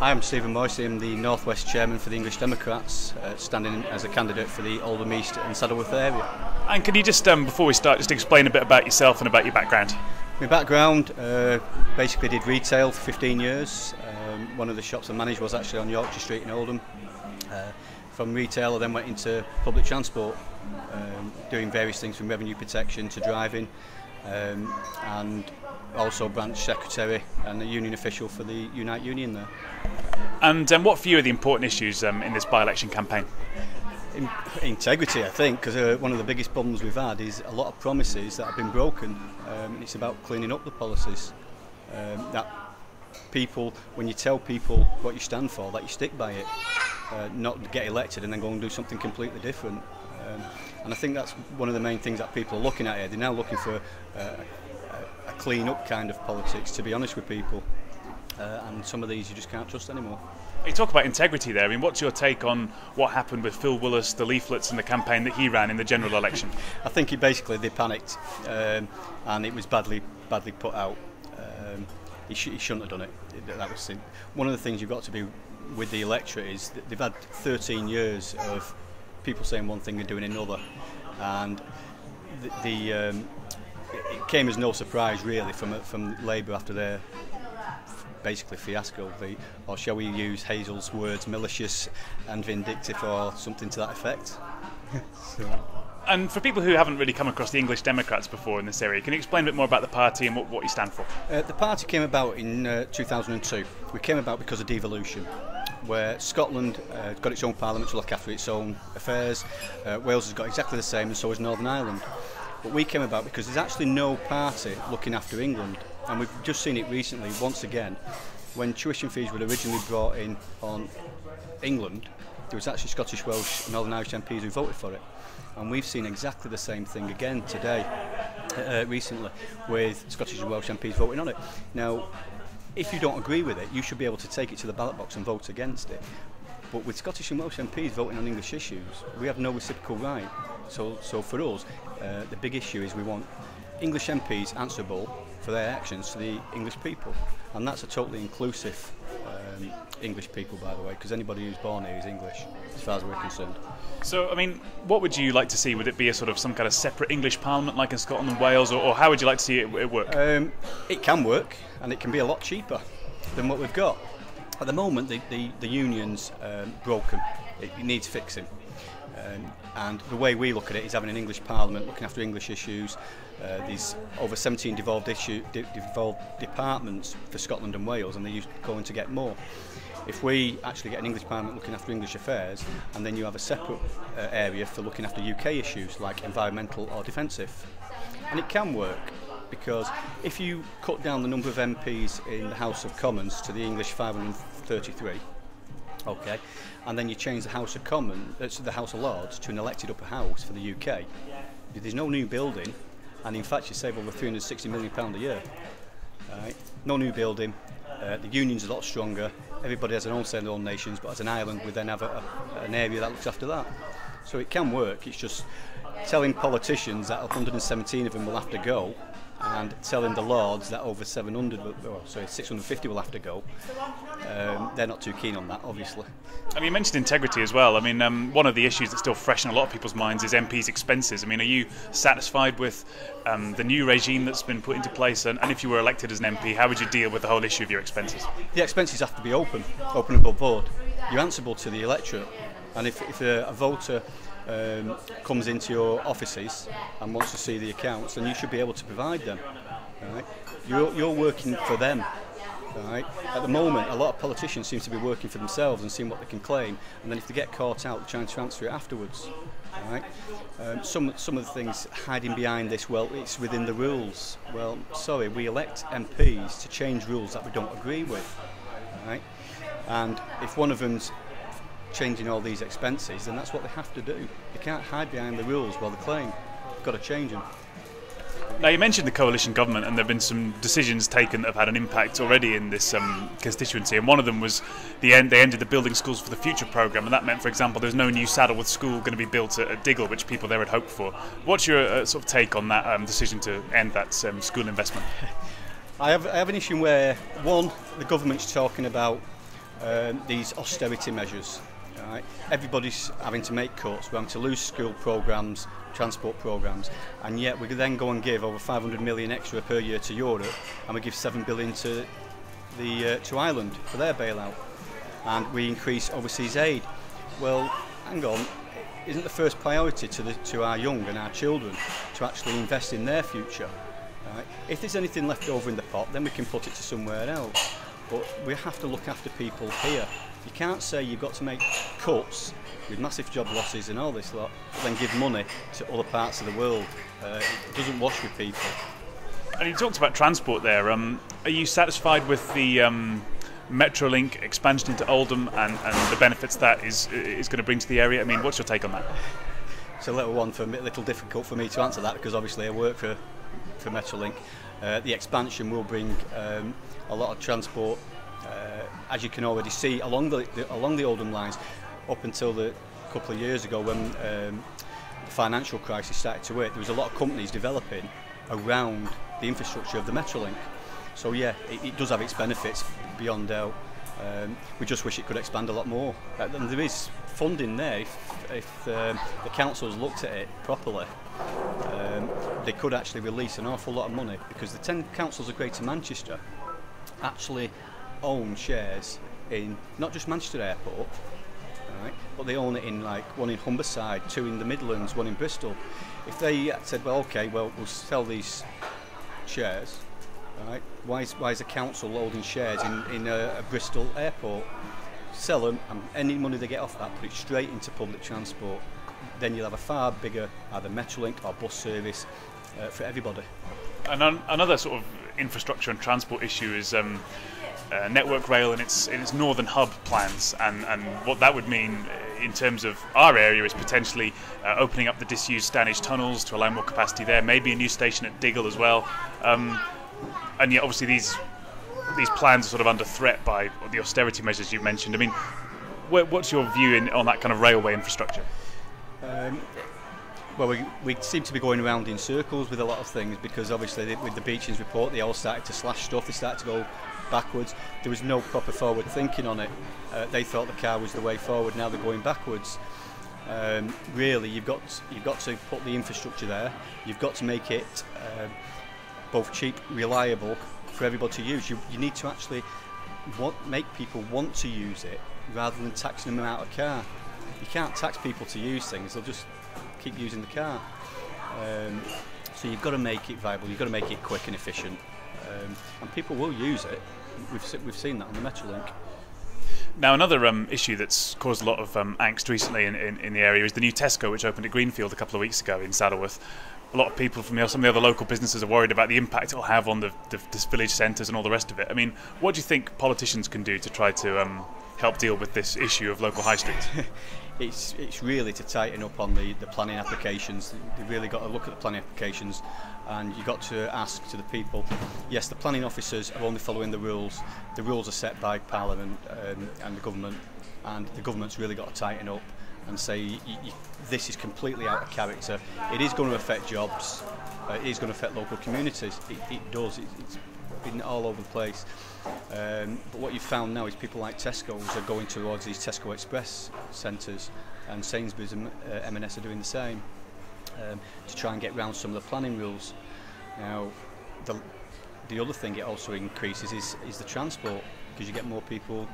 Hi, I'm Stephen Moyse. I'm the North West Chairman for the English Democrats, standing as a candidate for the Oldham East and Saddleworth area. And can you just, before we start, just explain a bit about yourself and about your background? My background, basically did retail for 15 years. One of the shops I managed was actually on Yorkshire Street in Oldham. From retail I then went into public transport, doing various things from revenue protection to driving, and also branch secretary and a union official for the Unite Union there. And what for you are the important issues in this by-election campaign? Integrity, I think, because one of the biggest problems we've had is a lot of promises that have been broken. It's about cleaning up the policies. That people, when you tell people what you stand for, that you stick by it, not get elected and then go and do something completely different. And I think that's one of the main things that people are looking at here. They're now looking for a clean up kind of politics, to be honest with people. And some of these you just can't trust anymore. You talk about integrity there. I mean, what's your take on what happened with Phil Willis, the leaflets and the campaign that he ran in the general election? I think they panicked, and it was badly put out. He shouldn't have done it. That was one of the things you've got to be with the electorate is that they've had 13 years of people saying one thing and doing another, and it came as no surprise really from Labour after their basically fiasco, or shall we use Hazel's words, malicious and vindictive, or something to that effect. And for people who haven't really come across the English Democrats before in this area, can you explain a bit more about the party and what you stand for? The party came about in 2002. We came about because of devolution, where Scotland got its own parliament to look after its own affairs. Wales has got exactly the same, and so has Northern Ireland. But we came about because there's actually no party looking after England. And we've just seen it recently, once again, when tuition fees were originally brought in on England, there was actually Scottish, Welsh and Northern Irish MPs who voted for it. And we've seen exactly the same thing again today, recently, with Scottish and Welsh MPs voting on it. Now, if you don't agree with it, you should be able to take it to the ballot box and vote against it. But with Scottish and Welsh MPs voting on English issues, we have no reciprocal right. So for us, the big issue is we want English MPs answerable for their actions to the English people, and that's a totally inclusive English people, by the way, because anybody who's born here is English, as far as we're concerned. So, I mean, what would you like to see? Would it be some kind of separate English Parliament like in Scotland and Wales, or how would you like to see it work? It can work, and it can be a lot cheaper than what we've got. At the moment, the union's broken. It needs fixing. And the way we look at it is having an English Parliament looking after English issues. There's over 17 devolved departments for Scotland and Wales, and they're going to get more. If we actually get an English Parliament looking after English affairs, and then you have a separate area for looking after UK issues like environmental or defensive, and it can work, because if you cut down the number of MPs in the House of Commons to the English 533, okay, and then you change the House of Commons, the House of Lords, to an elected upper house for the UK, there's no new building, and in fact you save over £360 million a year. Right? No new building, the union's a lot stronger, everybody has their own say in their own nations, but as an island we then have an area that looks after that. So it can work, it's just telling politicians that 117 of them will have to go, and telling the Lords that over 650 will have to go. They're not too keen on that, obviously. I mean, you mentioned integrity as well. I mean, one of the issues that's still fresh in a lot of people's minds is MPs' expenses. I mean, are you satisfied with the new regime that's been put into place? And if you were elected as an MP, how would you deal with the whole issue of your expenses? The expenses have to be open above board. You're answerable to the electorate. And if a voter comes into your offices and wants to see the accounts, then you should be able to provide them. Right? You're working for them. Right? At the moment, a lot of politicians seem to be working for themselves and seeing what they can claim, and then if they get caught out, try and transfer it afterwards. Right? Some of the things hiding behind this, well, it's within the rules. Well, sorry, we elect MPs to change rules that we don't agree with. Right? And if one of them's changing all these expenses, then that's what they have to do. They can't hide behind the rules while they claim. They've got to change them. Now, you mentioned the coalition government, and there have been some decisions taken that have had an impact already in this constituency, and one of them was they ended the Building Schools for the Future programme, and that meant, for example, there's no new Saddleworth school going to be built at Diggle, which people there had hoped for. What's your sort of take on that decision to end that school investment? I have an issue where, one, the government's talking about these austerity measures. Right? Everybody's having to make cuts. We're having to lose school programmes, transport programmes, and yet we then go and give over 500 million extra per year to Europe, and we give 7 billion to Ireland for their bailout, and we increase overseas aid. Well, hang on, isn't the first priority to our young and our children to actually invest in their future? Right? If there's anything left over in the pot, then we can put it to somewhere else. But we have to look after people here. You can't say you've got to make cuts with massive job losses and all this lot, then give money to other parts of the world. It doesn't wash with people. And you talked about transport there. Are you satisfied with the Metrolink expansion into Oldham and the benefits that is going to bring to the area? I mean, what's your take on that? It's a little difficult for me to answer that, because obviously I work for Metrolink. The expansion will bring a lot of transport, as you can already see, along the Oldham lines. Up until a couple of years ago, when the financial crisis started to hit, there was a lot of companies developing around the infrastructure of the Metrolink. So yeah, it does have its benefits beyond doubt. We just wish it could expand a lot more. And there is funding there. If the councils looked at it properly, they could actually release an awful lot of money, because the 10 councils of Greater Manchester actually own shares in not just Manchester Airport, right, but they own it in, like, one in Humberside, 2 in the Midlands, 1 in Bristol. If they said, well, okay, we'll sell these shares, right, why is a council holding shares in a Bristol airport? Sell them, and any money they get off that, put it straight into public transport. Then you'll have a far bigger either Metrolink or bus service for everybody. And another sort of infrastructure and transport issue is Network Rail and its northern hub plans, and what that would mean in terms of our area is potentially opening up the disused Stanage tunnels to allow more capacity there, maybe a new station at Diggle as well. And yet obviously these plans are sort of under threat by the austerity measures you mentioned. I mean, what's your view on that kind of railway infrastructure? Well, we seem to be going around in circles with a lot of things, because obviously with the Beechings report, they all started to slash stuff, they started to go backwards. There was no proper forward thinking on it. They thought the car was the way forward, now they're going backwards. Really, you've got to put the infrastructure there, you've got to make it both cheap, reliable for everybody to use. You need to actually make people want to use it, rather than taxing them out of car. You can't tax people to use things, they'll just keep using the car. So you've got to make it viable, you've got to make it quick and efficient, and people will use it. We've seen that on the Metrolink. Now, another issue that's caused a lot of angst recently in the area is the new Tesco, which opened at Greenfield a couple of weeks ago in Saddleworth. A lot of people from some of the other local businesses are worried about the impact it'll have on the village centres and all the rest of it. I mean, what do you think politicians can do to try to help deal with this issue of local high streets? It's really to tighten up on the planning applications. They've really got to look at the planning applications, and you've got to ask to the people. Yes, the planning officers are only following the rules. The rules are set by Parliament and the government, and the government's really got to tighten up and say this is completely out of character. It is going to affect jobs, it is going to affect local communities. It does. It's been all over the place. But what you've found now is people like Tesco's are going towards these Tesco Express centres, and Sainsbury's and M&S are doing the same, to try and get round some of the planning rules. Now, the other thing it also increases is the transport, because you get more people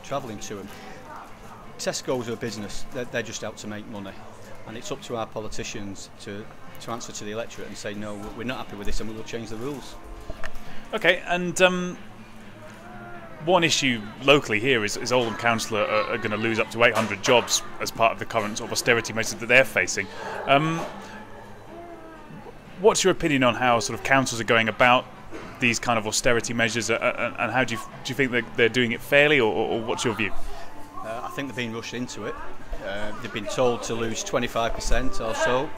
travelling to them. Tesco's are a business, they're just out to make money, and it's up to our politicians to answer to the electorate and say, no, we're not happy with this and we will change the rules. Okay, and one issue locally here is Oldham Council are going to lose up to 800 jobs as part of the current sort of austerity measures that they're facing. What's your opinion on how sort of councils are going about these kind of austerity measures, and how do you think they're doing it fairly, or what's your view? I think they've been rushed into it. They've been told to lose 25% or so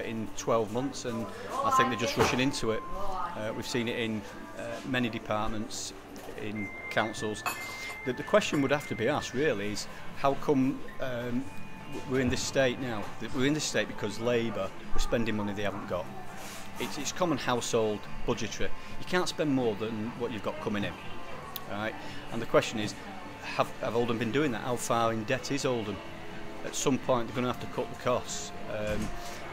in 12 months, and I think they're just rushing into it. We've seen it in many departments, in councils. The question would have to be asked really is, how come we're in this state now? We're in this state because Labour were spending money they haven't got. It's common household budgetary. You can't spend more than what you've got coming in, right? And the question is, have Oldham been doing that? How far in debt is Oldham? At some point they're going to have to cut the costs,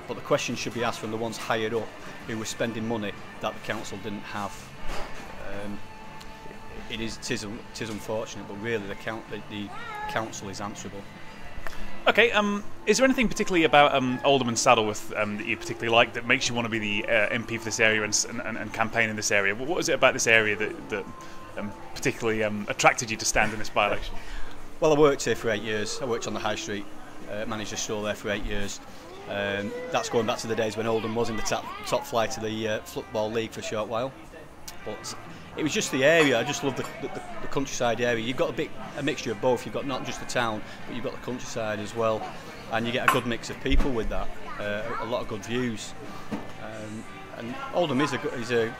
but the question should be asked from the ones higher up who were spending money that the council didn't have. It is unfortunate, but really the council is answerable. Okay, is there anything particularly about Oldham and Saddleworth that you particularly like that makes you want to be the MP for this area and campaign in this area? What is it about this area that particularly attracted you to stand in this by-election? Well, I worked here for 8 years. I worked on the High Street, managed a store there for 8 years. That's going back to the days when Oldham was in the top flight of the Football League for a short while. But it was just the area. I just love the countryside area. You've got a mixture of both. You've got not just the town, but you've got the countryside as well, and you get a good mix of people with that. A lot of good views. And Oldham is a.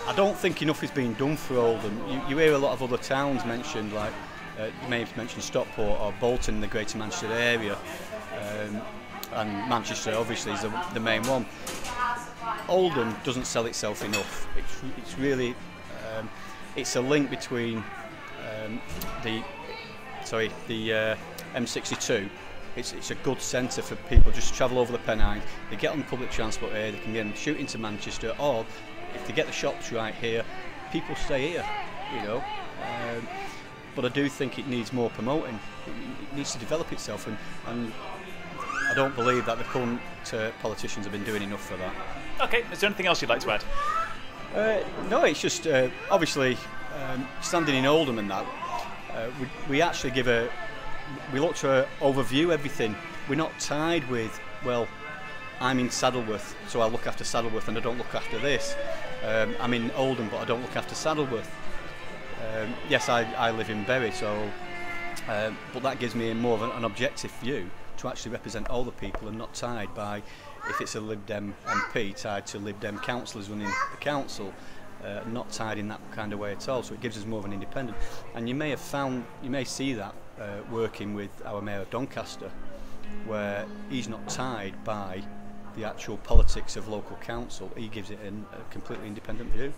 I don't think enough is being done for Oldham. You hear a lot of other towns mentioned, like you may have mentioned Stockport or Bolton in the Greater Manchester area, and Manchester obviously is the main one. Oldham doesn't sell itself enough. It's really it's a link between the M62. It's a good centre for people just to travel over the Pennines. They get on public transport here. They can get shoot into Manchester, or if they get the shops right here, people stay here. You know. But I do think it needs more promoting. It needs to develop itself, and I don't believe that the current politicians have been doing enough for that. Okay, is there anything else you'd like to add? No, it's just obviously standing in Oldham and that. We actually we look to overview everything. We're not tied with, well, I'm in Saddleworth, so I look after Saddleworth and I don't look after this. I'm in Oldham, but I don't look after Saddleworth. Yes, I live in Bury, so but that gives me more of an objective view to actually represent all the people and not tied by, if it's a Lib Dem MP, tied to Lib Dem councillors running the council, not tied in that kind of way at all. So it gives us more of an independent. And you may see that working with our Mayor of Doncaster, where he's not tied by the actual politics of local council. He gives it a completely independent view.